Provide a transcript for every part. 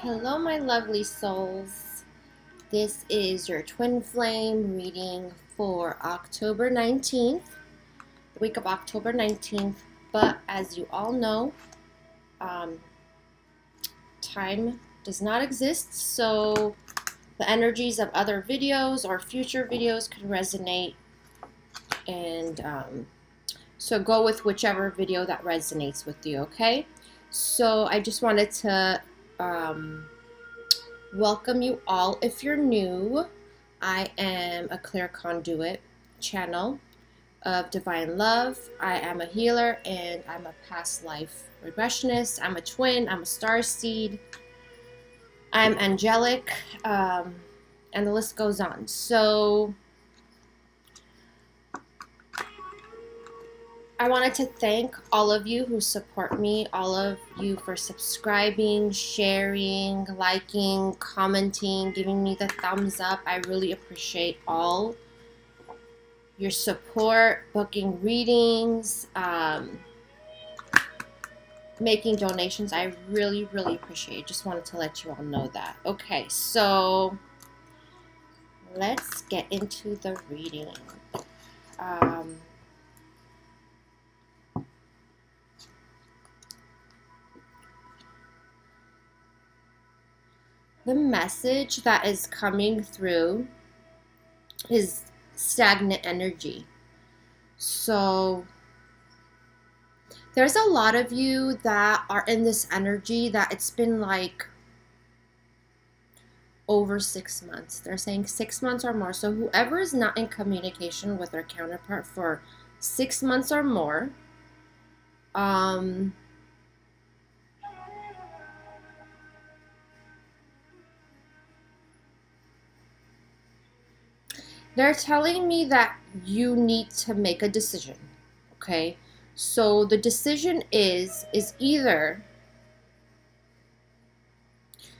Hello, my lovely souls. This is your twin flame reading for October 19th, the week of October 19th. But as you all know, time does not exist, so the energies of other videos or future videos can resonate, and so go with whichever video that resonates with you, okay? So I just wanted to welcome you all. If you're new, I am a clear conduit channel of divine love. I am a healer and I'm a past life regressionist. I'm a twin. I'm a star seed. I'm angelic, and the list goes on. So I wanted to thank all of you who support me, all of you for subscribing, sharing, liking, commenting, giving me the thumbs up. I really appreciate all your support, booking readings, making donations. I really, really appreciate it. Just wanted to let you all know that. Okay, so let's get into the reading. The message that is coming through is stagnant energy. So there's a lot of you that are in this energy that it's been like over 6 months. They're saying 6 months or more. So whoever is not in communication with their counterpart for 6 months or more, they're telling me that you need to make a decision, okay? So the decision is either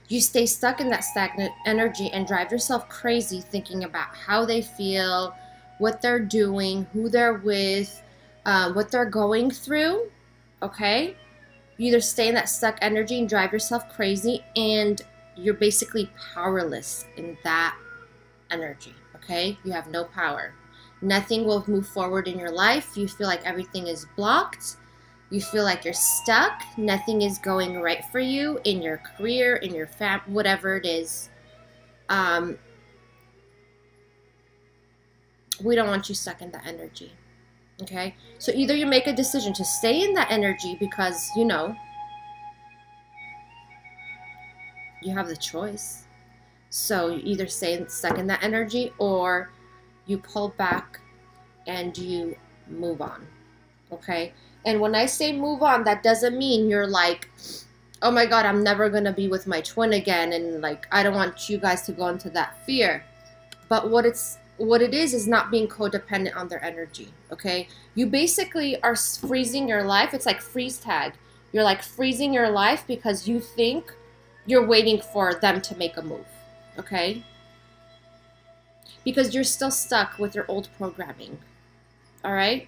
you stay stuck in that stagnant energy and drive yourself crazy thinking about how they feel, what they're doing, who they're with, what they're going through, okay? You either stay in that stuck energy and drive yourself crazy, and you're basically powerless in that energy, okay? You have no power. Nothing will move forward in your life. You feel like everything is blocked. You feel like you're stuck. Nothing is going right for you in your career, in your whatever it is. We don't want you stuck in that energy, okay? So either you make a decision to stay in that energy because, you know, you have the choice. So you either stay stuck in that energy or you pull back and you move on, okay? And when I say move on, that doesn't mean you're like, oh my God, I'm never going to be with my twin again. And like, I don't want you guys to go into that fear. But what it is not being codependent on their energy, okay? You basically are freezing your life. It's like freeze tag. You're like freezing your life because you think you're waiting for them to make a move, okay? Because you're still stuck with your old programming, all right?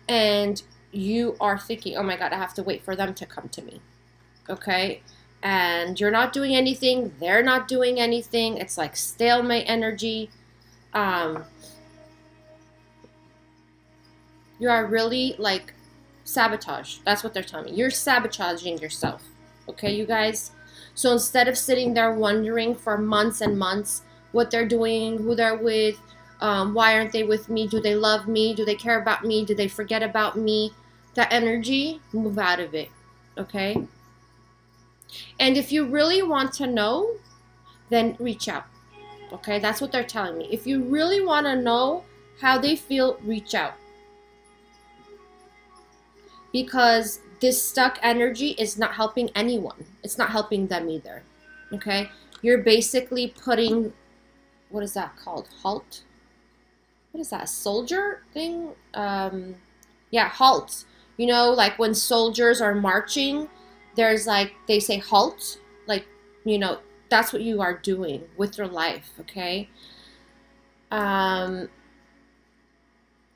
And you are thinking, oh my God, I have to wait for them to come to me, okay? And you're not doing anything. They're not doing anything. It's like stalemate energy. You are really like sabotage. That's what they're telling me. You're sabotaging yourself, okay, you guys? So instead of sitting there wondering for months and months what they're doing, who they're with, why aren't they with me? Do they love me? Do they care about me? Do they forget about me? That energy, move out of it, okay? And if you really want to know, then reach out, okay? That's what they're telling me. If you really want to know how they feel, reach out. Because this stuck energy is not helping anyone. It's not helping them either, okay? You're basically putting, what is that called? Halt? What is that, a soldier thing? Yeah, halt. You know, like when soldiers are marching, there's like, they say halt. Like, you know, that's what you are doing with your life, okay?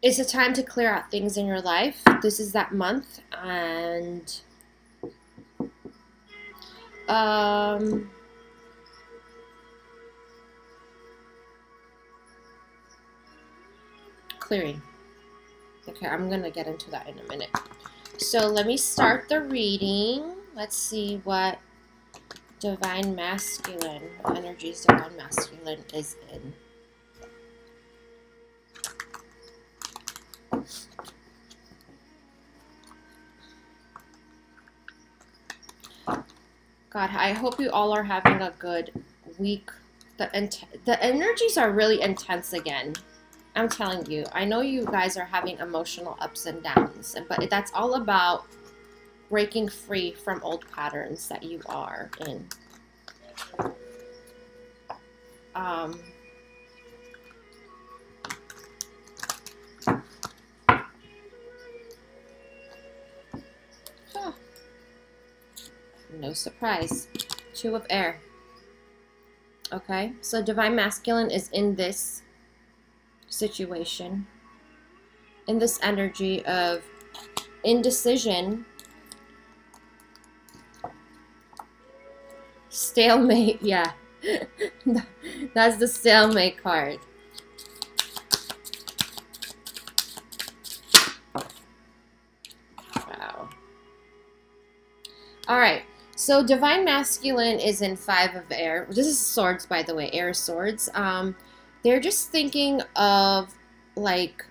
It's a time to clear out things in your life. This is that month, and clearing. Okay, I'm going to get into that in a minute. So let me start the reading. Let's see what Divine Masculine, what energies Divine Masculine is in. God, I hope you all are having a good week. The energies are really intense again. I'm telling you. I know you guys are having emotional ups and downs, but that's all about breaking free from old patterns that you are in. No surprise. Two of air. Okay, so Divine Masculine is in this situation, in this energy of indecision, stalemate. Yeah, that's the stalemate card. Wow. All right. So Divine Masculine is in 5 of air. This is swords, by the way, air swords. They're just thinking of, like,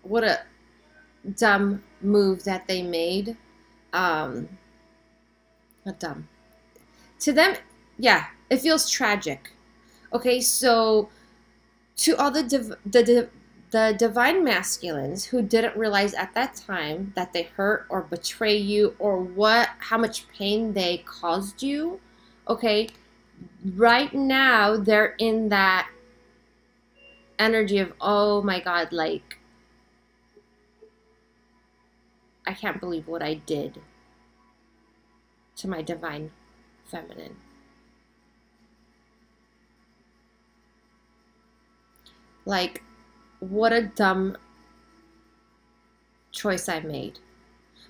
what a dumb move that they made. Not dumb. To them, yeah, it feels tragic. Okay, so to all the Divine Masculines who didn't realize at that time that they hurt or betray you or how much pain they caused you, okay, right now they're in that energy of, oh my God, like, I can't believe what I did to my Divine Feminine. Like, what a dumb choice I made.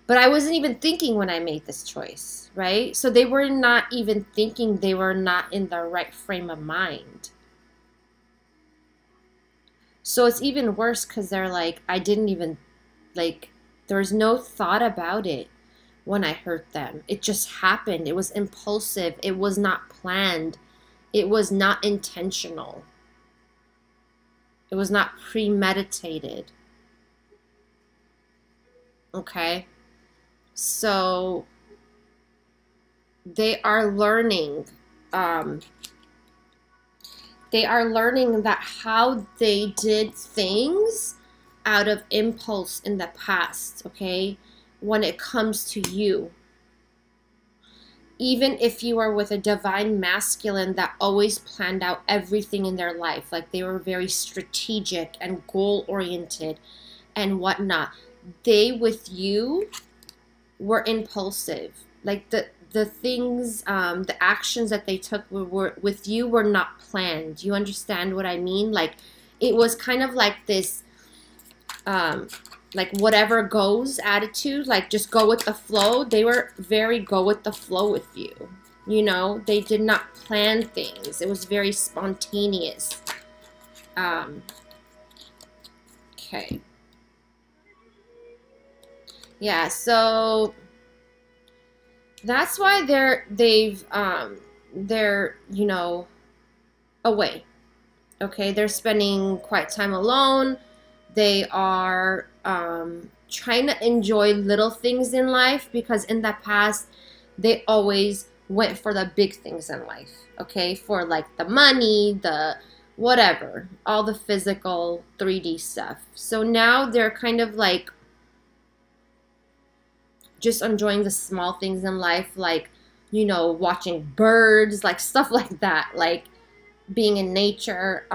But I wasn't even thinking when I made this choice, right? So they were not even thinking, they were not in the right frame of mind. So it's even worse because they're like, I didn't even, like, there was no thought about it when I hurt them. It just happened. It was impulsive. It was not planned. It was not intentional. It was not premeditated. Okay? So they are learning. They are learning that how they did things out of impulse in the past, okay? When it comes to you. Even if you are with a Divine Masculine that always planned out everything in their life, like they were very strategic and goal-oriented and whatnot, they with you were impulsive. Like the things, the actions that they took were with you were not planned. You understand what I mean? Like it was kind of like this, like whatever goes attitude, like just go with the flow. They were very go with the flow with you. You know, they did not plan things. It was very spontaneous. Okay. Yeah, so that's why they're, you know, away. Okay, they're spending quiet time alone. They are trying to enjoy little things in life because in the past, they always went for the big things in life, okay? For like the money, the whatever, all the physical 3D stuff. So now they're kind of like just enjoying the small things in life, like, you know, watching birds, like stuff like that, like being in nature,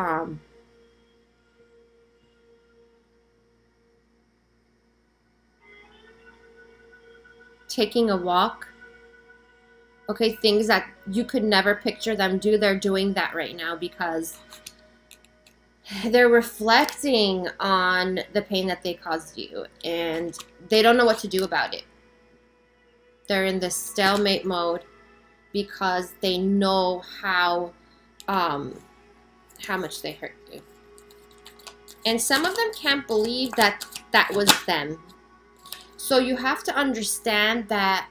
taking a walk. Okay, things that you could never picture them do, they're doing that right now because they're reflecting on the pain that they caused you and they don't know what to do about it. They're in this stalemate mode because they know how much they hurt you. And some of them can't believe that that was them. So you have to understand that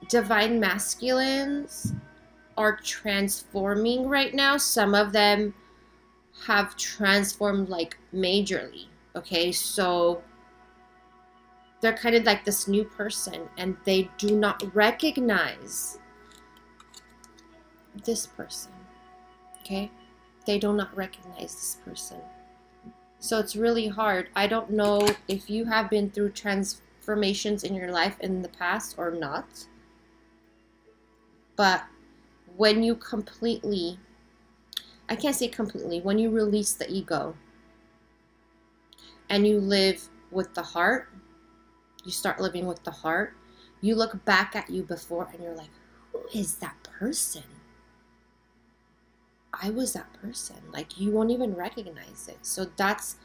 divine masculines are transforming right now. Some of them have transformed like majorly. Okay, so they're kind of like this new person, and they do not recognize this person. Okay, they do not recognize this person. So it's really hard. I don't know if you have been through transformations in your life in the past or not, but when you completely, I can't say completely, when you release the ego and you live with the heart, you start living with the heart, you look back at you before and you're like, who is that person? I was that person. Like, you won't even recognize it. So that's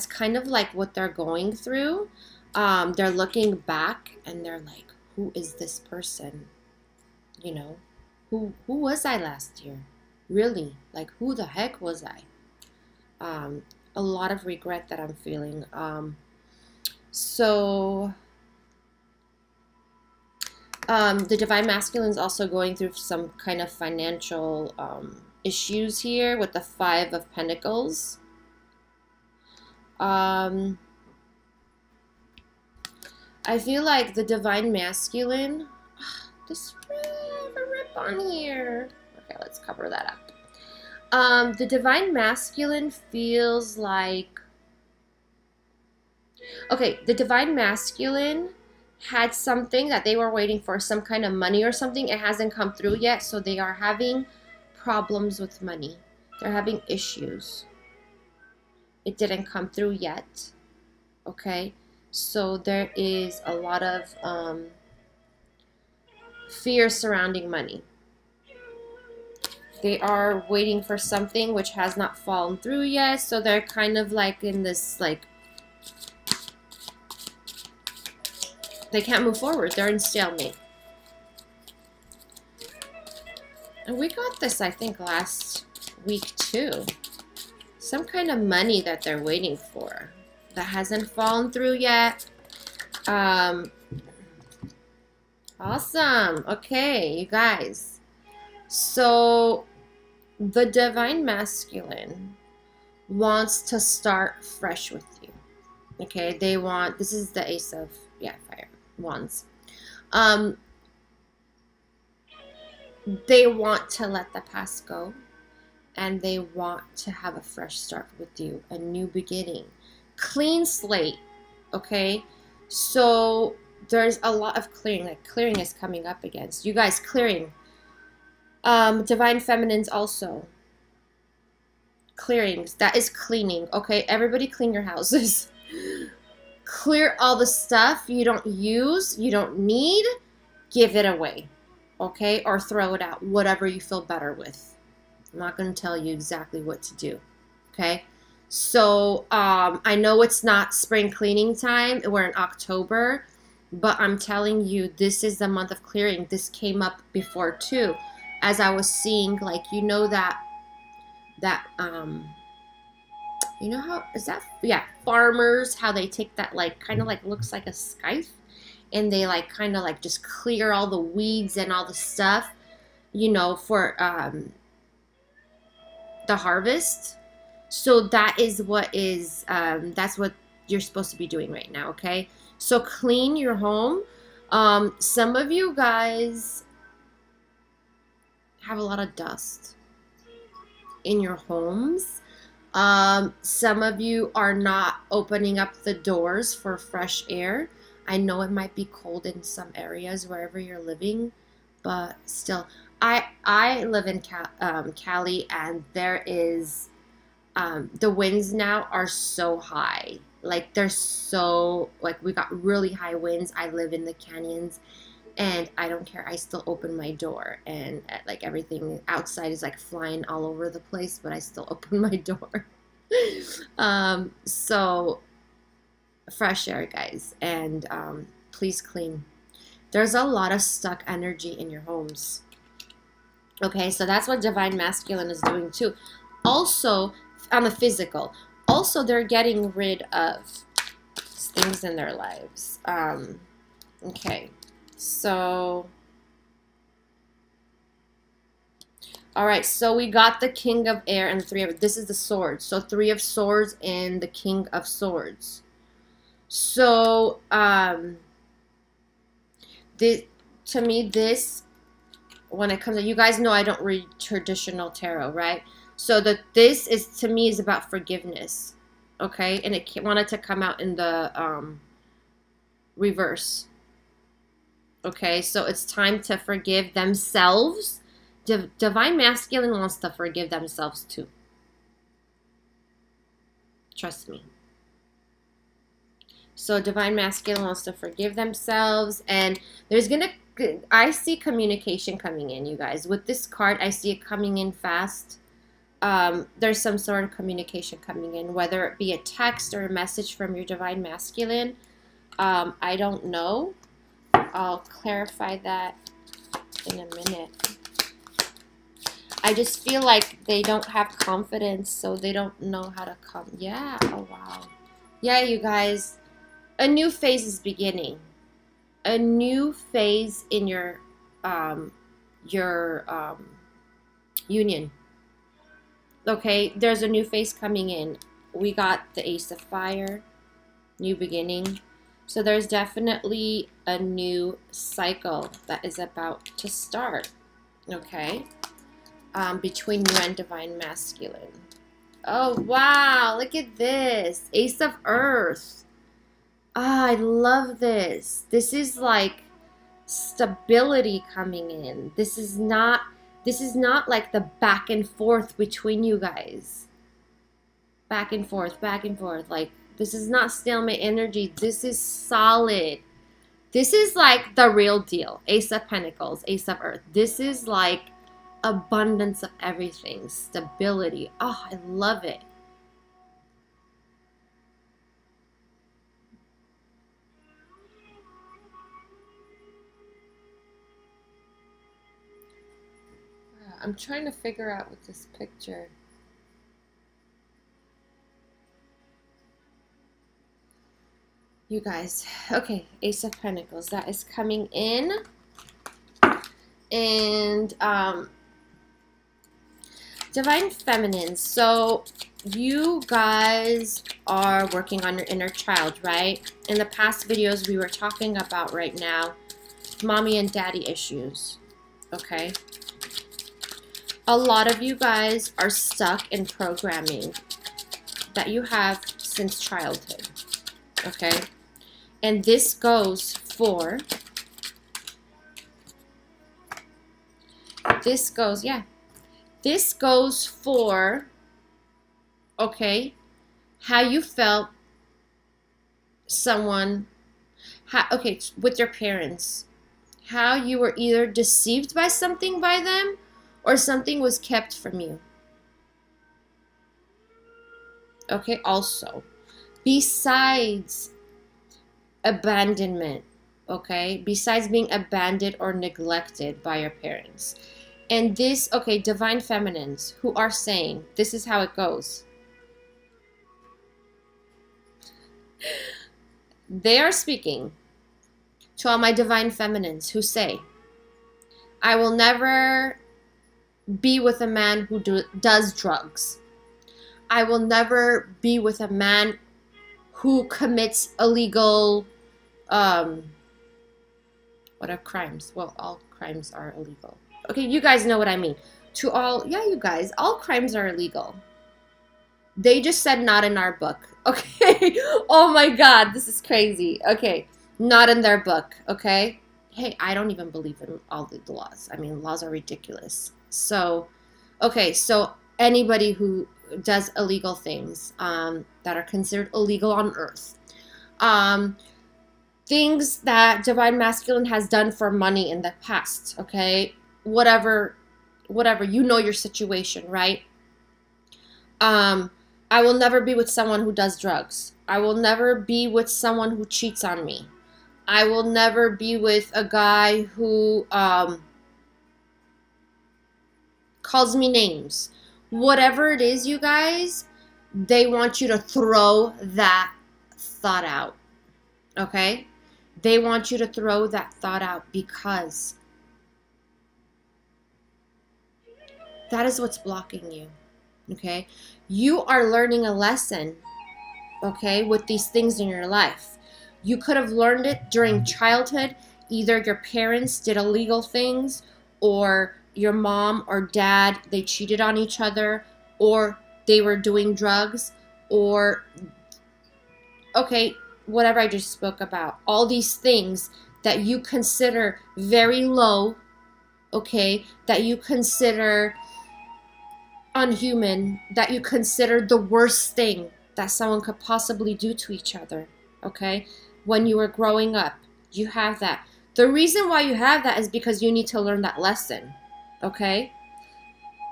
kind of like what they're going through. They're looking back and they're like, who is this person? You know, who was I last year? Really? Like, who the heck was I? A lot of regret that I'm feeling. So the divine masculine is also going through some kind of financial issues here with the 5 of Pentacles. I feel like the divine masculine, this rip on here. Okay, let's cover that up. The divine masculine feels like, okay, the divine masculine had something that they were waiting for, some kind of money or something. It hasn't come through yet, so they are having problems with money. They're having issues. It didn't come through yet. Okay, so there is a lot of fear surrounding money. They are waiting for something which has not fallen through yet, so they're kind of like in this, like, they can't move forward. They're in stalemate. And we got this, I think, last week too. Some kind of money that they're waiting for that hasn't fallen through yet. Awesome. Okay, you guys. So the divine masculine wants to start fresh with you. Okay, they want, this is the Ace of, fire, wands. They want to let the past go, and they want to have a fresh start with you, a new beginning, clean slate. Okay, so there's a lot of clearing, like clearing is coming up against you guys. Clearing, divine feminines also, clearings, that is cleaning. Okay, everybody clean your houses. Clear all the stuff you don't use, you don't need, give it away. Okay, or throw it out, whatever you feel better with. I'm not going to tell you exactly what to do. Okay, so I know it's not spring cleaning time, we're in October, but I'm telling you, this is the month of clearing. This came up before too, as I was seeing, like, you know, that you know how is that, farmers, how they take that, like, kind of like looks like a scythe, and they like kind of like just clear all the weeds and all the stuff, you know, for the harvest. So that is what is that's what you're supposed to be doing right now. Okay, so clean your home. Some of you guys have a lot of dust in your homes. Some of you are not opening up the doors for fresh air. I know it might be cold in some areas wherever you're living, but still, I live in Cali, and there is the winds now are so high. Like, they're so, like, we got really high winds. I live in the canyons, and I don't care. I still open my door, and like everything outside is like flying all over the place, but I still open my door. So fresh air, guys, and please clean. There's a lot of stuck energy in your homes. Okay, so that's what divine masculine is doing too. also on the physical. Also, they're getting rid of things in their lives. Okay, so all right, so we got the King of Air and the Three of, this is the Swords. So Three of Swords and the King of Swords. So to me, this, when it comes to, you guys know I don't read traditional tarot, right? So this is, to me, is about forgiveness, okay? And it wanted to come out in the reverse, okay? So it's time to forgive themselves. Divine Masculine wants to forgive themselves too. Trust me. So Divine Masculine wants to forgive themselves, and there's gonna, I see communication coming in, you guys. With this card, I see it coming in fast. There's some sort of communication coming in, whether it be a text or a message from your Divine Masculine. I don't know. I'll clarify that in a minute. I just feel like they don't have confidence, so they don't know how to come. Yeah, oh wow. Yeah, you guys, a new phase is beginning. A new phase in your union. Okay, there's a new phase coming in. We got the Ace of Fire, new beginning. So there's definitely a new cycle that is about to start. Okay. Between you and Divine Masculine. Oh, wow. Look at this. Ace of Earth. Ah, I love this. This is like stability coming in. This is not like the back and forth between you guys. Back and forth, back and forth. Like, this is not stalemate energy. This is solid. This is like the real deal. Ace of Pentacles, Ace of Earth. This is like abundance of everything, stability. Oh, I love it. I'm trying to figure out with this picture. You guys, okay, Ace of Pentacles, that is coming in. And Divine Feminine, so you guys are working on your inner child, right? In the past videos we were talking about right now, mommy and daddy issues, okay? A lot of you guys are stuck in programming that you have since childhood, okay? And this goes for, this goes for, okay, how you felt someone, okay, with your parents, how you were either deceived by something by them or something was kept from you. Okay, also, besides abandonment, okay, besides being abandoned or neglected by your parents. And this, okay, Divine Feminines who are saying, this is how it goes. They are speaking to all my Divine Feminines who say, I will never be with a man who does drugs. I will never be with a man who commits illegal, what are crimes? Well, all crimes are illegal. Okay, you guys know what I mean. To all, yeah, you guys, all crimes are illegal. They just said not in our book. Okay, oh my God, this is crazy. Okay, not in their book, okay? Hey, I don't even believe in all the laws. I mean, laws are ridiculous. So, okay, so anybody who does illegal things that are considered illegal on earth, things that Divine Masculine has done for money in the past, okay, whatever, you know your situation, right? I will never be with someone who does drugs. I will never be with someone who cheats on me. I will never be with a guy who calls me names, whatever it is, you guys, they want you to throw that thought out, okay? They want you to throw that thought out because that is what's blocking you, okay? You are learning a lesson, okay, with these things in your life. You could have learned it during childhood. Either your parents did illegal things, or your mom or dad, they cheated on each other, or they were doing drugs, or, okay, whatever I just spoke about. All these things that you consider very low, okay, that you consider unhuman, that you consider the worst thing that someone could possibly do to each other, okay? When you were growing up, you have that. The reason why you have that is because you need to learn that lesson, okay?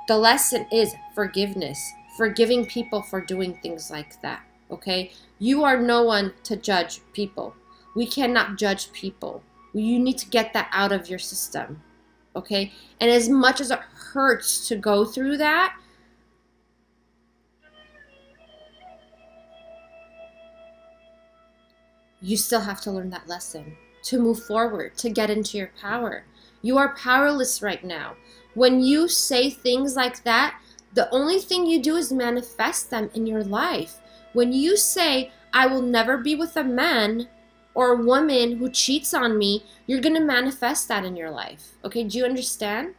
The lesson is forgiveness, forgiving people for doing things like that, okay? You are no one to judge people. We cannot judge people. You need to get that out of your system, okay? And as much as it hurts to go through that, you still have to learn that lesson to move forward, to get into your power. You are powerless right now. When you say things like that, the only thing you do is manifest them in your life. When you say, I will never be with a man or a woman who cheats on me, you're going to manifest that in your life. Okay, do you understand?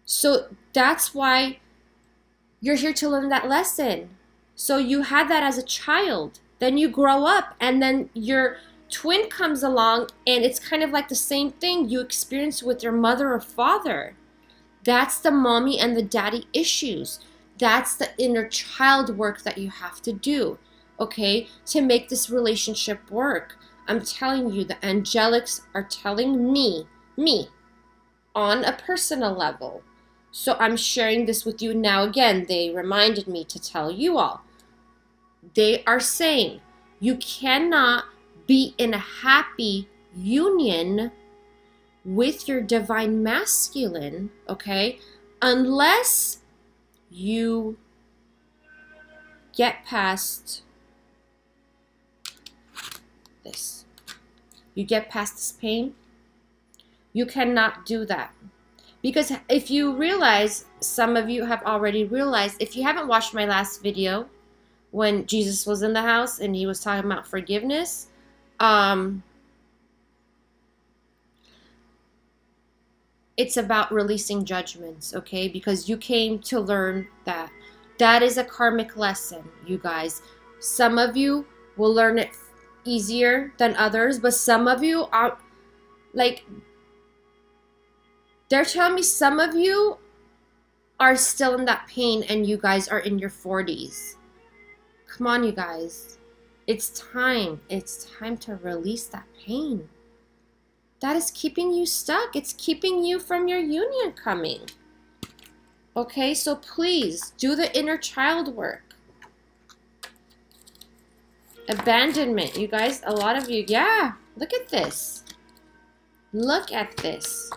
So that's why you're here to learn that lesson. So you had that as a child. Then you grow up, and then your twin comes along, and it's kind of like the same thing you experienced with your mother or father. That's the mommy and the daddy issues. That's the inner child work that you have to do, okay, to make this relationship work. I'm telling you, the angelics are telling me, on a personal level. So I'm sharing this with you now. Again, they reminded me to tell you all. They are saying you cannot be in a happy union with your divine masculine, okay, unless you get past this. You get past this pain. You cannot do that. Because if you realize, some of you have already realized, if you haven't watched my last video, when Jesus was in the house and he was talking about forgiveness, it's about releasing judgments, okay? Because you came to learn that. That is a karmic lesson, you guys. Some of you will learn it easier than others, but some of you are, like, they're telling me some of you are still in that pain and you guys are in your 40s. Come on, you guys. It's time. It's time to release that pain. That is keeping you stuck. It's keeping you from your union coming. Okay, so please do the inner child work. Abandonment, you guys. A lot of you, yeah. Look at this. Look at this.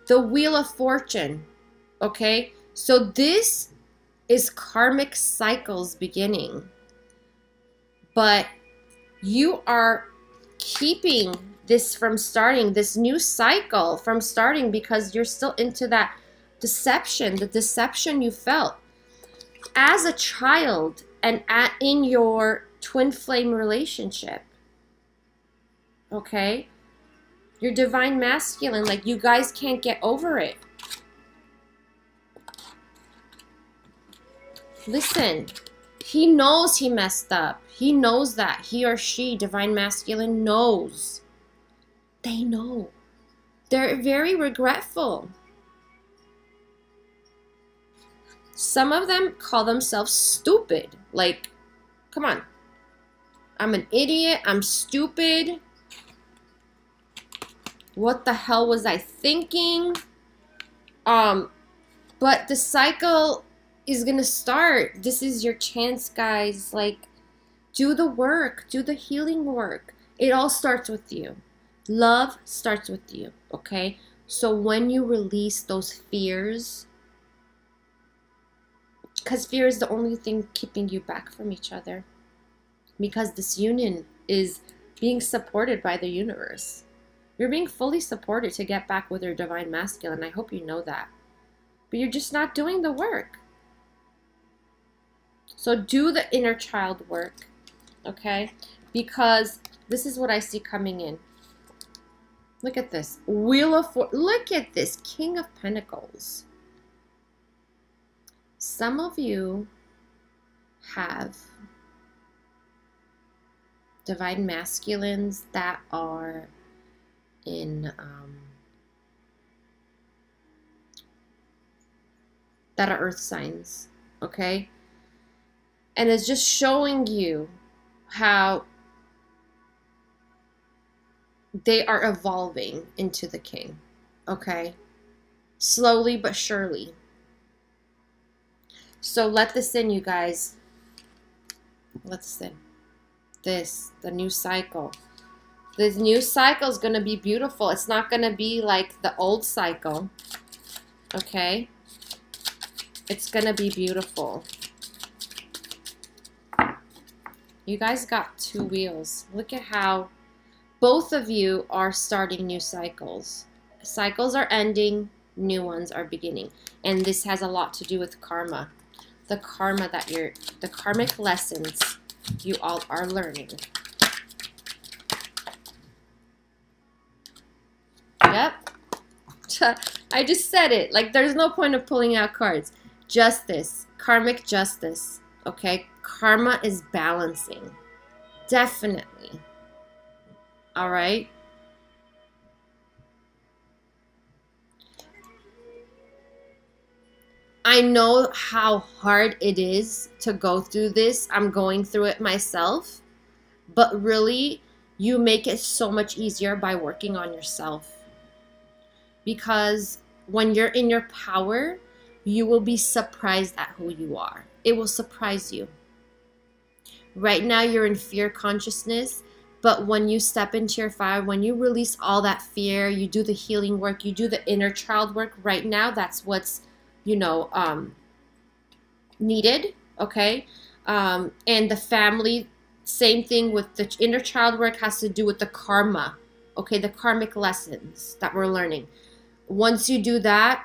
The Wheel of Fortune. Okay, so this is karmic cycles beginning. But you are keeping this from starting, this new cycle from starting, because you're still into that deception, the deception you felt as a child and in your twin flame relationship. Okay? Your divine masculine, like, you guys can't get over it. Listen, he knows he messed up. He knows that. He or she, divine masculine, knows. They know. They're very regretful. Some of them call themselves stupid. Like, come on. I'm an idiot. I'm stupid. What the hell was I thinking? But the cycle is gonna start. This is your chance, guys. Like, do the work. Do the healing work. It all starts with you. Love starts with you, okay? So when you release those fears, Because fear is the only thing keeping you back from each other. Because this union is being supported by the universe. You're being fully supported to get back with your divine masculine. I hope you know that. But you're just not doing the work. So do the inner child work, okay? Because this is what I see coming in. Look at this. Wheel of Fortune. Look at this. King of Pentacles. Some of you have divine masculines that are in that are earth signs, okay? And it's just showing you how they are evolving into the king, okay? Slowly but surely. So let this in, you guys. Let this in. The new cycle. This new cycle is going to be beautiful. It's not going to be like the old cycle, okay? It's going to be beautiful. You guys got two wheels. Look at how both of you are starting new cycles. Cycles are ending, new ones are beginning. And this has a lot to do with karma. The karma that the karmic lessons you all are learning. Yep. I just said it. Like, there's no point of pulling out cards. Justice. Karmic justice. Okay? Karma is balancing. Definitely. Alright? I know how hard it is to go through this. I'm going through it myself. But really, you make it so much easier by working on yourself. Because when you're in your power, you will be surprised at who you are. It will surprise you. Right now, you're in fear consciousness. But when you step into your fire, when you release all that fear, you do the healing work, you do the inner child work. Right now, that's what's, you know, needed, okay? And the family, same thing with the inner child work has to do with the karma, okay? The karmic lessons that we're learning. Once you do that,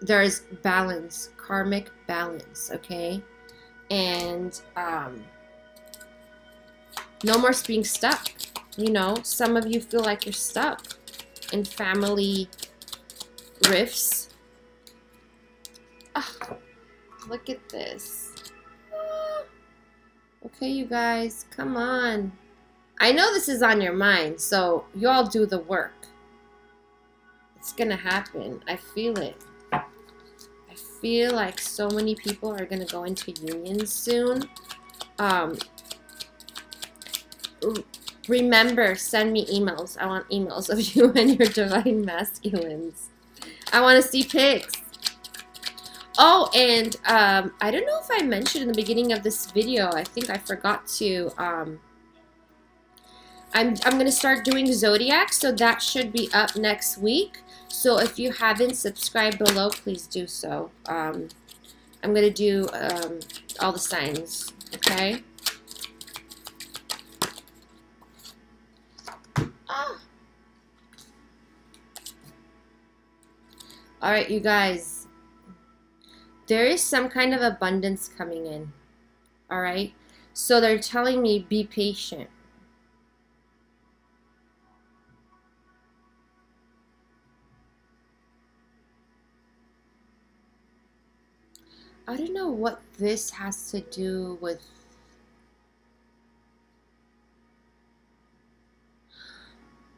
there's balance, karmic balance, okay? And no more being stuck. You know, some of you feel like you're stuck in family rifts. Oh, look at this. Okay, you guys, come on. I know this is on your mind, so you all do the work. It's gonna happen. I feel it. I feel like so many people are gonna go into unions soon. Remember, send me emails. I want emails of you and your divine masculines. I want to see pics. Oh, and I don't know if I mentioned in the beginning of this video. I think I forgot to. I'm gonna start doing zodiac, so that should be up next week. So if you haven't subscribed below, please do so. I'm gonna do all the signs. Okay. Oh. All right, you guys. There is some kind of abundance coming in. All right. So they're telling me be patient. I don't know what this has to do with.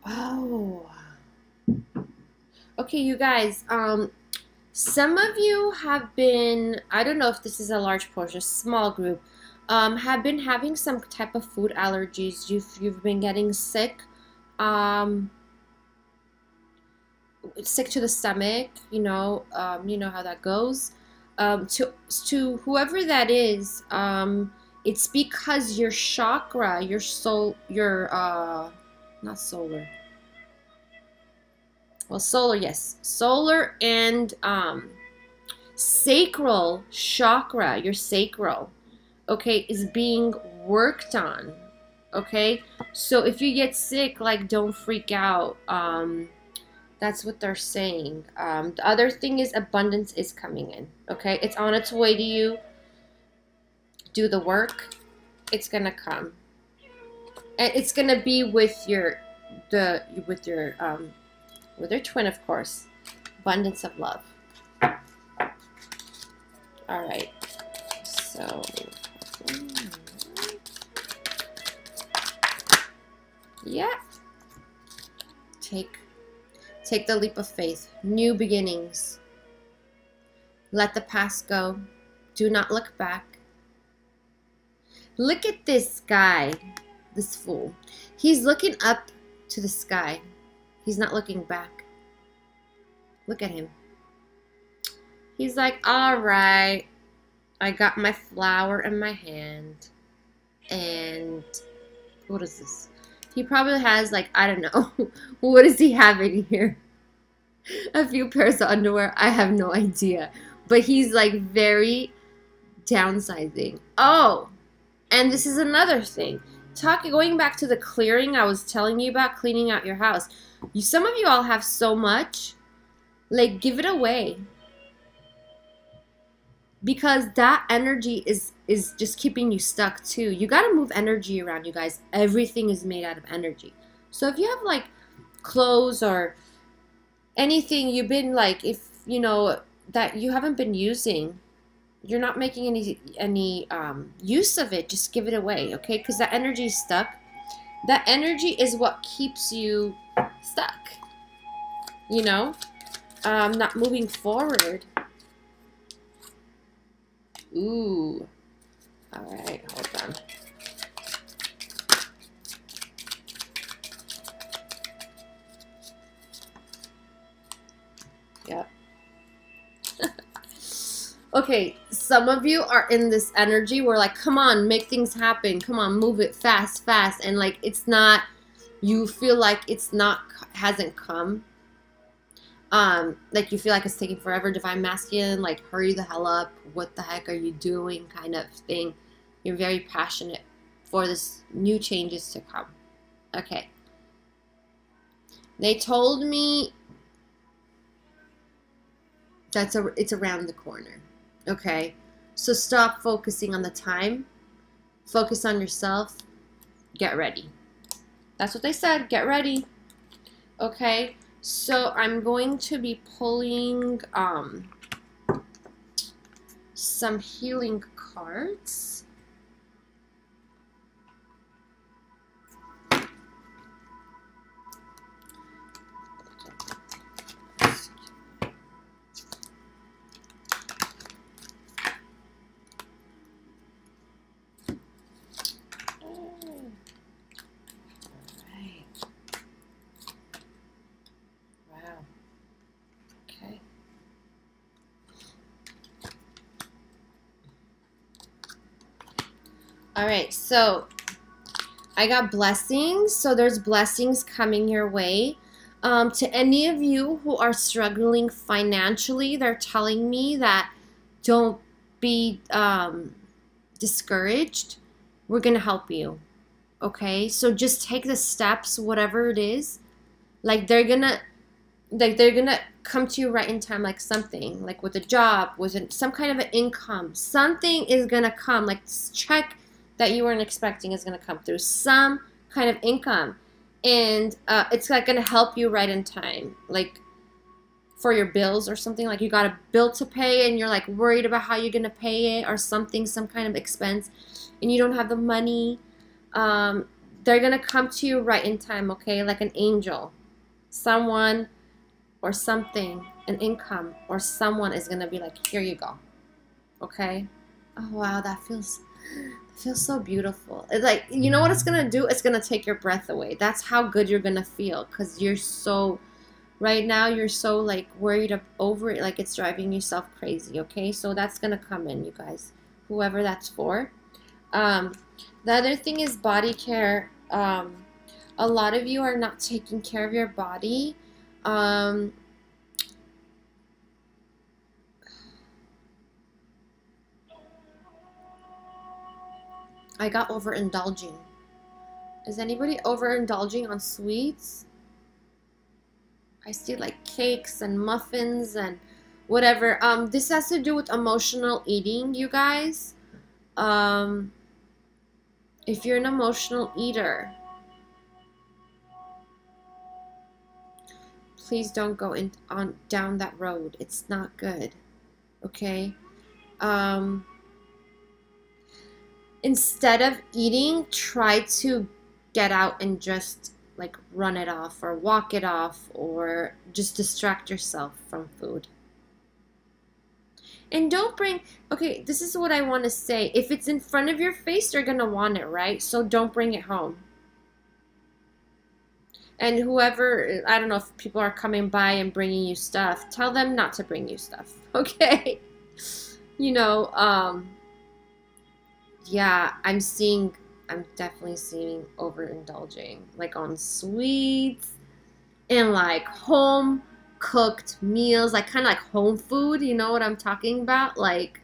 Oh. Okay, you guys. Some of you have been, I don't know if this is a large portion, small group, have been having some type of food allergies. You've been getting sick. Sick to the stomach, you know how that goes. To whoever that is, it's because your chakra, your soul, your not solar. Well, solar, yes, solar and sacral chakra, your sacral, okay, is being worked on. Okay, so if you get sick, like, don't freak out. That's what they're saying. The other thing is abundance is coming in. Okay, it's on its way to you. Do the work. It's gonna come, and it's gonna be with your with your twin, of course. Abundance of love. All right, so yeah, take the leap of faith. New beginnings. Let the past go. Do not look back. Look at this guy, this fool. He's looking up to the sky. He's not looking back. Look at him. He's like, all right, I got my flower in my hand. And what is this? He probably has, like, I don't know. What is he having here? A few pairs of underwear. I have no idea. But he's, like, very downsizing. Oh, and this is another thing. Going back to the clearing I was telling you about, cleaning out your house. Some of you all have so much. Like, give it away. Because that energy is just keeping you stuck too. You got to move energy around, you guys. Everything is made out of energy. So if you have, like, clothes or anything you've been, like, if you know that you haven't been using, you're not making any use of it, just give it away, okay? Because that energy is stuck. That energy is what keeps you stuck, you know, not moving forward. Ooh. All right, hold on. Yep. Okay, some of you are in this energy where, like, come on, make things happen. Come on, move it fast. And, like, it's not, you feel like it's not, hasn't come. Like, you feel like it's taking forever. Divine Masculine, like, hurry the hell up. What the heck are you doing kind of thing. You're very passionate for this new changes to come. Okay. They told me it's around the corner. Okay, so stop focusing on the time. Focus on yourself. Get ready. That's what they said. Get ready. Okay, so I'm going to be pulling some healing cards. All right, so I got blessings. So there's blessings coming your way. To any of you who are struggling financially, they're telling me that don't be discouraged. We're going to help you. Okay, so just take the steps, whatever it is. Like, they're gonna come to you right in time, like something, like with a job, with some kind of an income. Something is gonna come, like check that you weren't expecting is gonna come through. Some kind of income, and it's like gonna help you right in time, like for your bills or something. Like, you got a bill to pay and you're like worried about how you're gonna pay it, or something, some kind of expense, and you don't have the money. They're gonna come to you right in time, okay? Like an angel, someone or something, an income or someone is gonna be like, here you go, okay? Oh wow, that feels so beautiful. It's like, you know what it's gonna do? It's gonna take your breath away. That's how good you're gonna feel, because you're so, right now you're so like worried over it, like it's driving yourself crazy, okay? So that's gonna come in, you guys, whoever that's for. The other thing is body care. A lot of you are not taking care of your body. I got overindulging. Is anybody overindulging on sweets? I see like cakes and muffins and whatever. This has to do with emotional eating, you guys. If you're an emotional eater, please don't go down that road. It's not good. Okay? Instead of eating, try to get out and just like run it off or walk it off or just distract yourself from food. And don't bring, okay, this is what I want to say. If it's in front of your face, you're going to want it, right? So don't bring it home. And whoever, I don't know if people are coming by and bringing you stuff, tell them not to bring you stuff, okay? You know, yeah, I'm definitely seeing overindulging, like on sweets and like home cooked meals, like kind of like home food, you know what I'm talking about? Like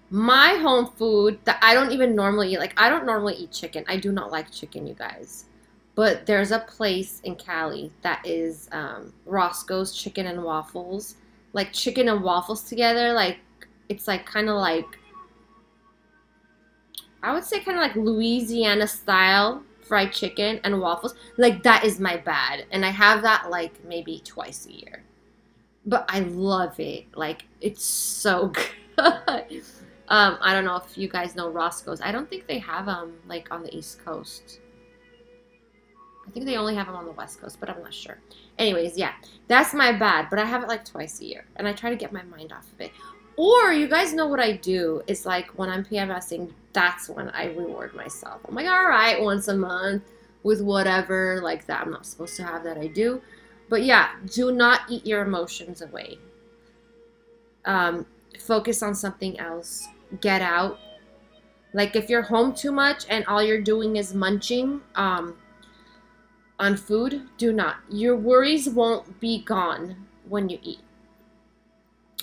my home food that I don't even normally eat, like I don't normally eat chicken. I do not like chicken, you guys. But there's a place in Cali that is Roscoe's Chicken and Waffles. Like chicken and waffles together, like it's like kind of like, I would say kind of like Louisiana style fried chicken and waffles. Like that is my bad. And I have that like maybe twice a year. But I love it. Like it's so good. I don't know if you guys know Roscoe's. I don't think they have them like on the East Coast. I think they only have them on the West Coast, but I'm not sure. Anyways, yeah, that's my bad. But I have it like twice a year. And I try to get my mind off of it. Or you guys know what I do is like when I'm PMSing, that's when I reward myself. I'm like, all right, once a month with whatever like that. I'm not supposed to have that. I do. But yeah, do not eat your emotions away. Focus on something else. Get out. Like if you're home too much and all you're doing is munching on food, do not. Your worries won't be gone when you eat.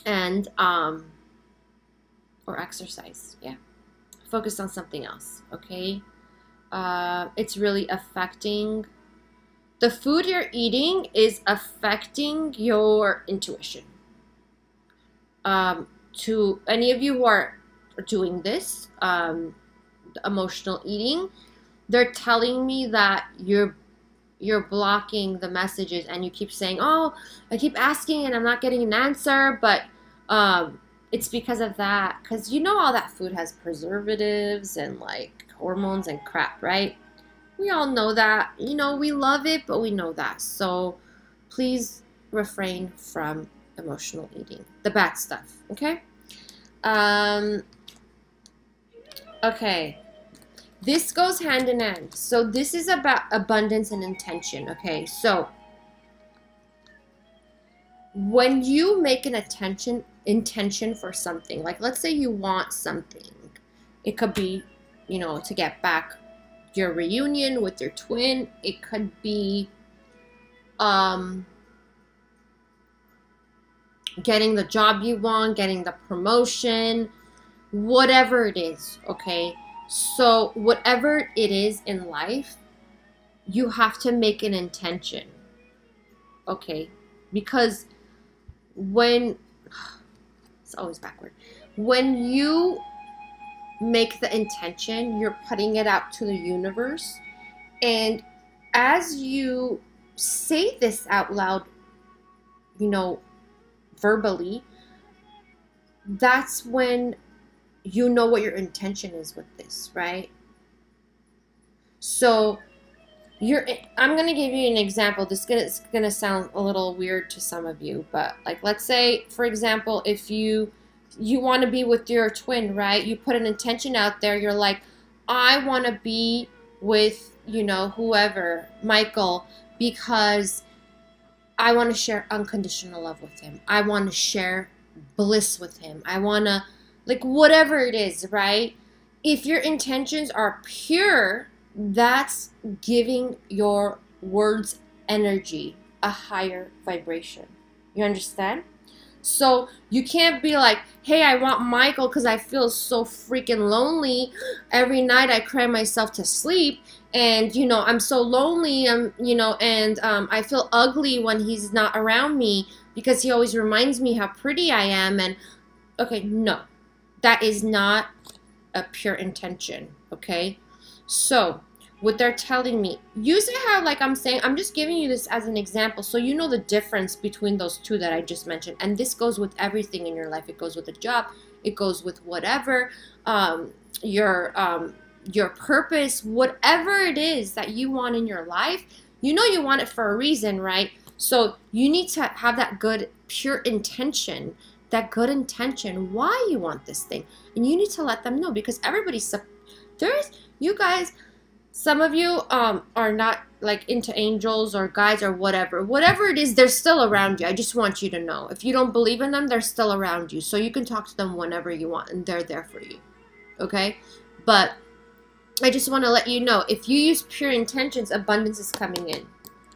And or exercise, yeah. Focus on something else, okay? It's really affecting, the food you're eating is affecting your intuition. To any of you who are doing this, emotional eating, they're telling me that you're blocking the messages and you keep saying, oh, I keep asking and I'm not getting an answer, but it's because of that. Because you know all that food has preservatives and like hormones and crap, right? We all know that. You know, we love it, but we know that. So please refrain from emotional eating. The bad stuff, okay? Okay. This goes hand in hand. So this is about abundance and intention, okay? So when you make an intention for something, like let's say you want something, it could be, you know, to get back your reunion with your twin. It could be getting the job you want, getting the promotion, whatever it is, okay? So whatever it is in life, you have to make an intention, okay? Because when, it's always backward. When you make the intention, you're putting it out to the universe. And as you say this out loud, you know, verbally, that's when you know what your intention is with this, right? So I'm going to give you an example. This is going to sound a little weird to some of you, but like, let's say, for example, if you want to be with your twin, right? You put an intention out there. You're like, I want to be with, you know, whoever, Michael, because I want to share unconditional love with him. I want to share bliss with him. I want to, like, whatever it is, right? If your intentions are pure, that's giving your words energy a higher vibration. You understand? So you can't be like, hey, I want Michael because I feel so freaking lonely. Every night I cry myself to sleep, and you know, I'm so lonely, you know, and I feel ugly when he's not around me because he always reminds me how pretty I am. And okay, no, that is not a pure intention. Okay, so what they're telling me, use it how, like I'm saying, I'm just giving you this as an example so you know the difference between those two that I just mentioned. And this goes with everything in your life. It goes with a job, it goes with whatever, your purpose, whatever it is that you want in your life. You know you want it for a reason, right? So you need to have that good pure intention, that good intention why you want this thing, and you need to let them know, because everybody's there's, you guys, some of you are not like into angels or guides or whatever it is, they're still around you. I just want you to know, if you don't believe in them, they're still around you, so you can talk to them whenever you want and they're there for you. Okay, but I just want to let you know, if you use pure intentions, abundance is coming in.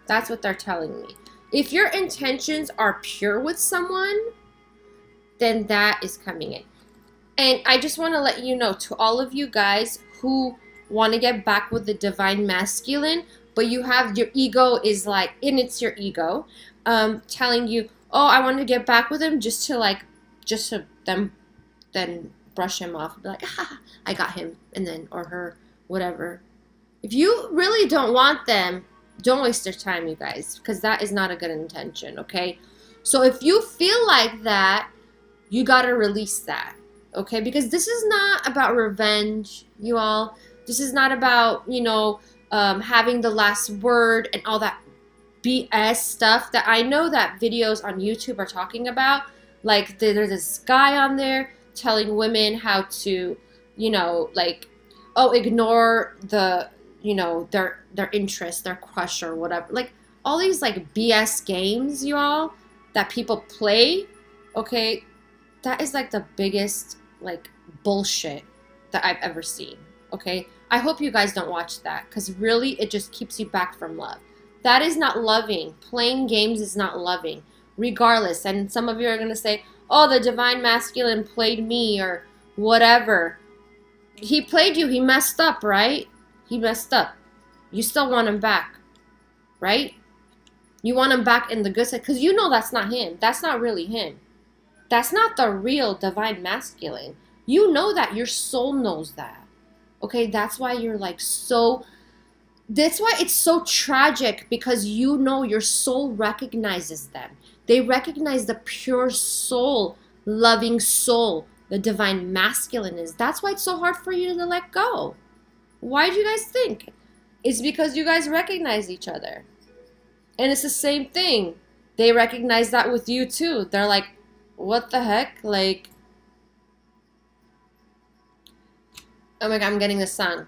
That's what they're telling me. If your intentions are pure with someone, then that is coming in. And I just want to let you know, to all of you guys who want to get back with the divine masculine, but you have, your ego is like, and it's your ego telling you, oh, I want to get back with him just to then brush him off and be like, ah, I got him, and then, or her, whatever. If you really don't want them, don't waste your time, you guys, because that is not a good intention. Okay, so if you feel like that, you got to release that. Okay, because this is not about revenge, you all. This is not about, you know, having the last word and all that BS stuff that I know that videos on YouTube are talking about. Like, there's this guy on there telling women how to, you know, like, oh, ignore the, you know, their interest, their crush or whatever. Like, all these, like, BS games, you all, that people play, okay, that is, like, the biggest, like, bullshit that I've ever seen, okay? I hope you guys don't watch that, because really it just keeps you back from love. That is not loving. Playing games is not loving, regardless. And some of you are going to say, oh, the divine masculine played me or whatever. He played you. He messed up, right? He messed up. You still want him back, right? You want him back in the good side, because you know that's not him. That's not really him. That's not the real divine masculine. You know that. Your soul knows that. Okay, that's why you're like so, that's why it's so tragic, because you know your soul recognizes them. They recognize the pure soul, loving soul, the divine masculine is. That's why it's so hard for you to let go. Why do you guys think? It's because you guys recognize each other. And it's the same thing. They recognize that with you too. They're like, what the heck? Like, oh my God, I'm getting the song.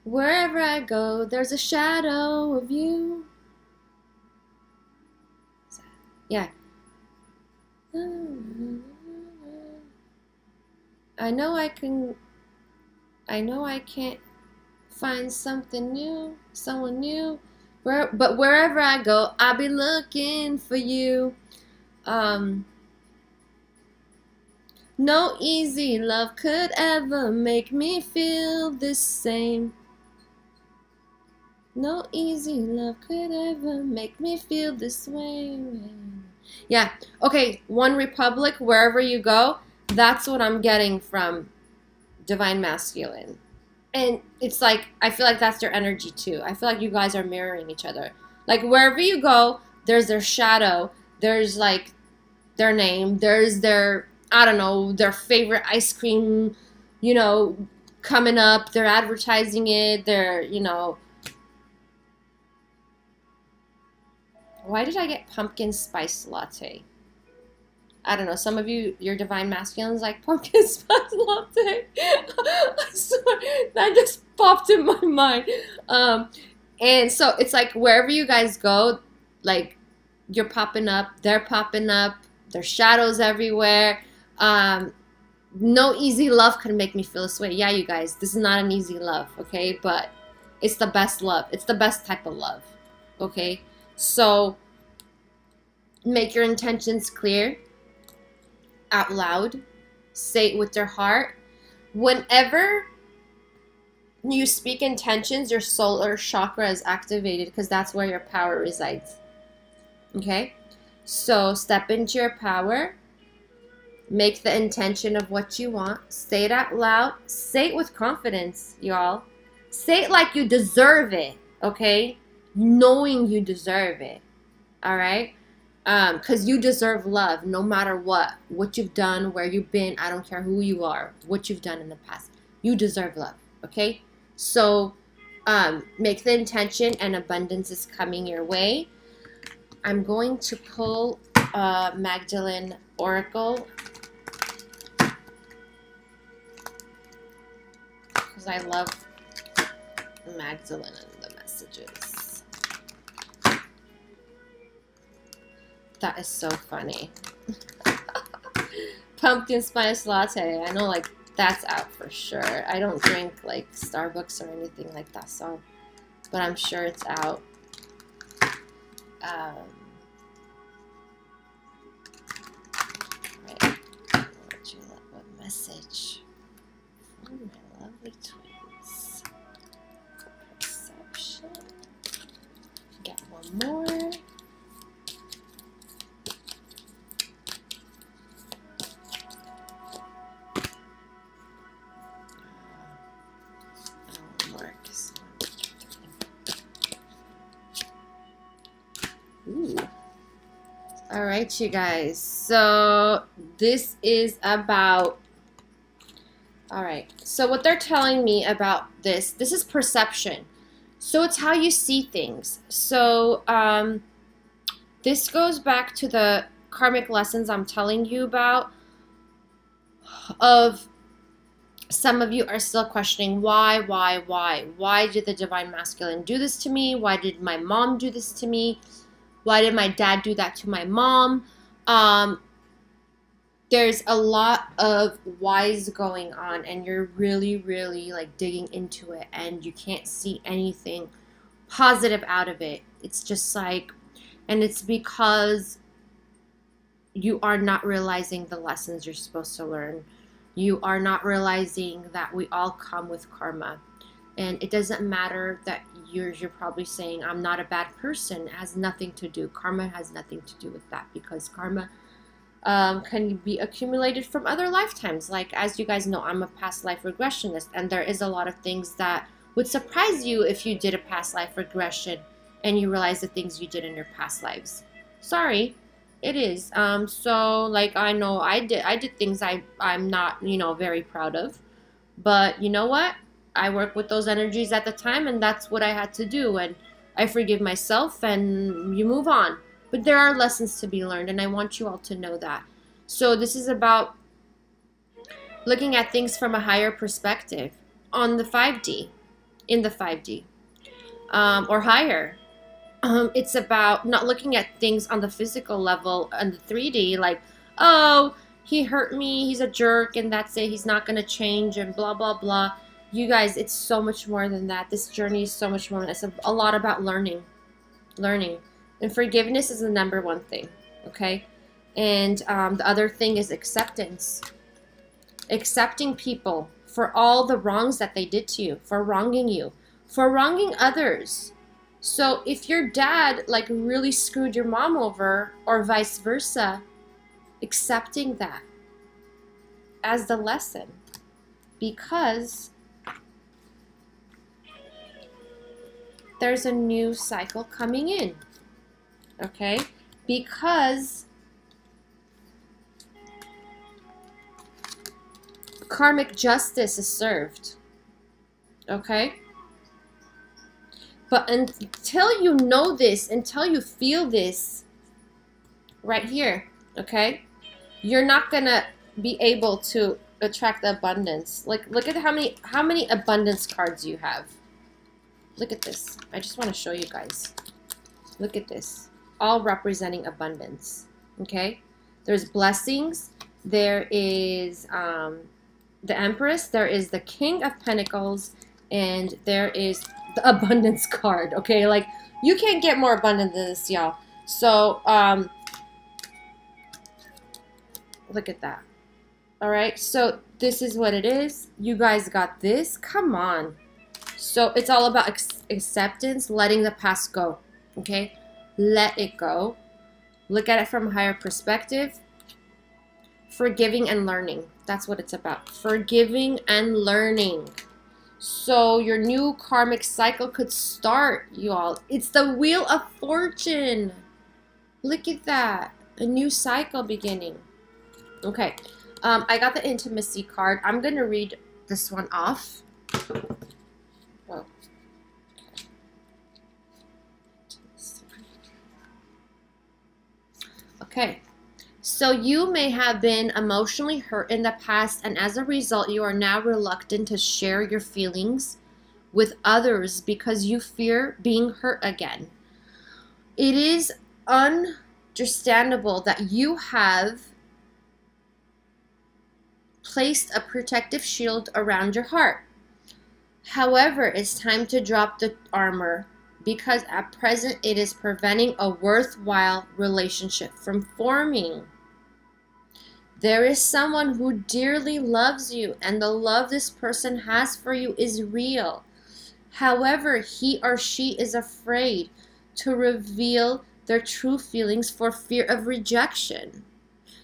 Wherever I go, there's a shadow of you. Yeah. I know I can't find something new, someone new. But wherever I go, I'll be looking for you. No easy love could ever make me feel the same. No easy love could ever make me feel this way. Yeah, okay, One Republic, wherever you go, that's what I'm getting from divine masculine. And it's like, I feel like that's their energy too. I feel like you guys are mirroring each other. Like, wherever you go, there's their shadow, there's like their name, there's their, I don't know, their favorite ice cream, you know, coming up. They're advertising it. They're, you know. Why did I get pumpkin spice latte? I don't know. Some of you, your divine masculine is like, pumpkin spice latte. I swear, that just popped in my mind. And so it's like, wherever you guys go, like, you're popping up. They're popping up. There's shadows everywhere. No easy love can make me feel this way. Yeah, you guys, this is not an easy love, okay? But it's the best love. It's the best type of love, okay? So Make your intentions clear out loud. Say it with your heart. Whenever you speak intentions, your solar chakra is activated because that's where your power resides. Okay? So step into your power. Make the intention of what you want. Say it out loud. Say it with confidence, y'all. Say it like you deserve it, okay? Knowing you deserve it, all right? Because you deserve love no matter what you've done, where you've been. I don't care who you are, what you've done in the past. You deserve love, okay? So make the intention and abundance is coming your way. I'm going to pull Magdalene Oracle because I love Magdalene and the messages. That is so funny. Pumpkin spice latte. I know, like, that's out for sure. I don't drink like Starbucks or anything like that, so, but I'm sure it's out. Right. What message? Oh, my lovely twins. Perception. Get one more. Ooh. All right, you guys. So this is about, all right. So what they're telling me about this is perception. So it's how you see things. So this goes back to the karmic lessons I'm telling you about. Of some of you are still questioning why did the divine masculine do this to me? Why did my mom do this to me? Why did my dad do that to my mom? There's a lot of whys going on, and you're really, really like digging into it, and you can't see anything positive out of it. It's just like, and it's because you are not realizing the lessons you're supposed to learn. You are not realizing that we all come with karma. And it doesn't matter that you're probably saying, I'm not a bad person. It has nothing to do. Karma has nothing to do with that, because karma can be accumulated from other lifetimes. Like, as you guys know, I'm a past life regressionist, and there is a lot of things that would surprise you if you did a past life regression and you realize the things you did in your past lives. Sorry, it is. So, like, I know I did things I'm not, you know, very proud of. But you know what? I worked with those energies at the time, and that's what I had to do. And I forgive myself, and you move on. But there are lessons to be learned, and I want you all to know that. So this is about looking at things from a higher perspective on the 5D, in the 5D, or higher. It's about not looking at things on the physical level and the 3D, like, oh, he hurt me, he's a jerk, and that's it, he's not going to change, and blah, blah, blah. You guys, it's so much more than that. This journey is so much more than that. It's a lot about learning. And forgiveness is the #1 thing, okay? And the other thing is acceptance. Accepting people for all the wrongs that they did to you, for wronging you, for wronging others. So if your dad, like, really screwed your mom over, or vice versa, accepting that as the lesson. Because there's a new cycle coming in, okay? Because karmic justice is served, okay? But until you know this, until you feel this right here, okay, you're not gonna be able to attract the abundance. Like, look at how many abundance cards you have. Look at this. I just want to show you guys. Look at this. All representing abundance. Okay? There's blessings. There is the Empress. There is the King of Pentacles. And there is the abundance card. Okay? Like, you can't get more abundant than this, y'all. So, Look at that. All right, so this is what it is. You guys got this. Come on. So it's all about acceptance, letting the past go. Okay, let it go. Look at it from a higher perspective. Forgiving and learning. That's what it's about. Forgiving and learning. So your new karmic cycle could start, you all. It's the Wheel of Fortune. Look at that. A new cycle beginning. Okay. I got the intimacy card. I'm going to read this one off. Whoa. Okay. So you may have been emotionally hurt in the past, and as a result, you are now reluctant to share your feelings with others because you fear being hurt again. It is understandable that you have placed a protective shield around your heart. However, it's time to drop the armor because at present it is preventing a worthwhile relationship from forming. There is someone who dearly loves you, and the love this person has for you is real. However, he or she is afraid to reveal their true feelings for fear of rejection.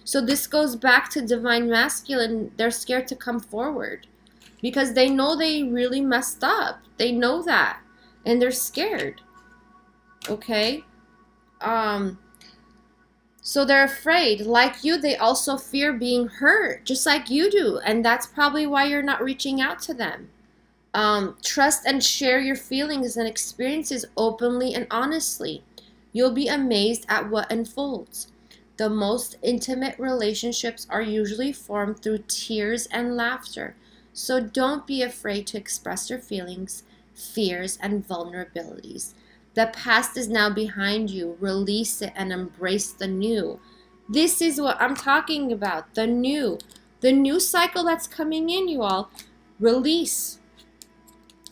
So this goes back to divine masculine. They're scared to come forward because they know they really messed up. They know that, and they're scared. Okay? So they're afraid. Like you, they also fear being hurt, just like you do. And that's probably why you're not reaching out to them. Trust and share your feelings and experiences openly and honestly. You'll be amazed at what unfolds. The most intimate relationships are usually formed through tears and laughter. So don't be afraid to express your feelings, fears, and vulnerabilities. The past is now behind you. Release it and embrace the new. This is what I'm talking about. The new. The new cycle that's coming in, you all. Release.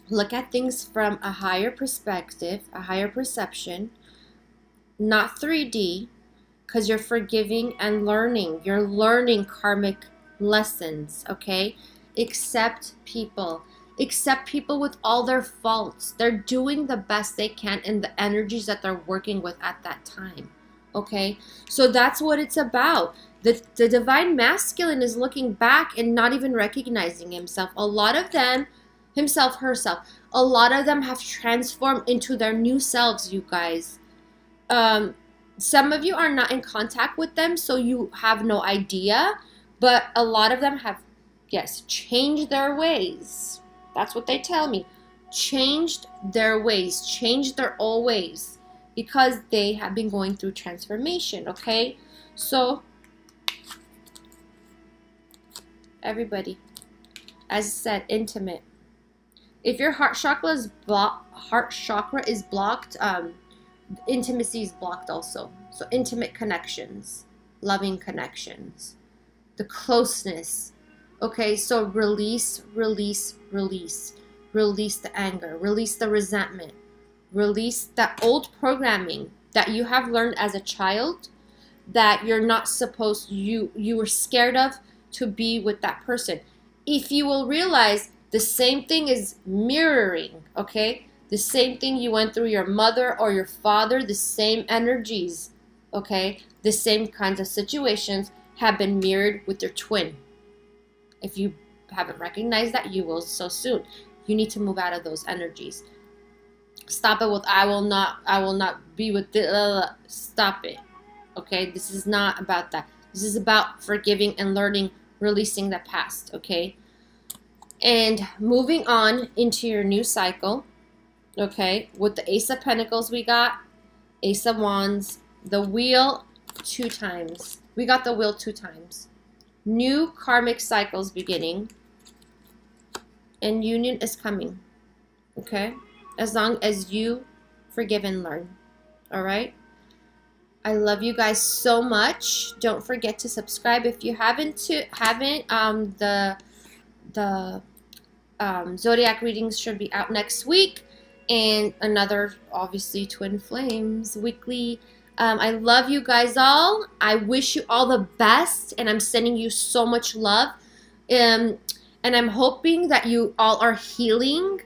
Look at things from a higher perspective, a higher perception. Not 3D, because you're forgiving and learning. You're learning karmic lessons, okay? Accept people. Accept people with all their faults. They're doing the best they can in the energies that they're working with at that time. Okay? So that's what it's about. The divine masculine is looking back and not even recognizing himself. A lot of them, himself, herself, a lot of them have transformed into their new selves, you guys. Some of you are not in contact with them, so you have no idea. But a lot of them have, yes, changed their ways. That's what they tell me. Changed their ways. Changed their old ways. Because they have been going through transformation, okay? So, everybody, as I said, intimate. If your heart chakra is blocked, intimacy is blocked also. So, intimate connections, loving connections, the closeness. Okay, so release, release, release. Release the anger, release the resentment, release that old programming that you have learned as a child that you're not supposed, you were scared of to be with that person. If you will realize the same thing is mirroring, okay? The same thing you went through your mother or your father, the same energies, okay? The same kinds of situations have been mirrored with your twin. If you haven't recognized that, you will so soon. You need to move out of those energies. Stop it with I will not be with this. Stop it. Okay? This is not about that. This is about forgiving and learning, releasing the past, okay? And moving on into your new cycle, okay? With the Ace of Pentacles we got, Ace of Wands, the Wheel 2 times. We got the Wheel 2 times. New karmic cycles beginning, and union is coming, okay? As long as you forgive and learn, all right? I love you guys so much. Don't forget to subscribe if you haven't. The zodiac readings should be out next week, and another, obviously, Twin Flames weekly I love you guys all. I wish you all the best, and I'm sending you so much love. And I'm hoping that you all are healing.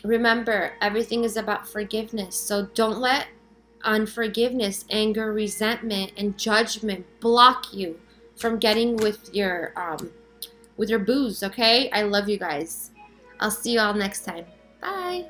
Remember, everything is about forgiveness. So don't let unforgiveness, anger, resentment, and judgment block you from getting with your booze, okay? I love you guys. I'll see you all next time. Bye.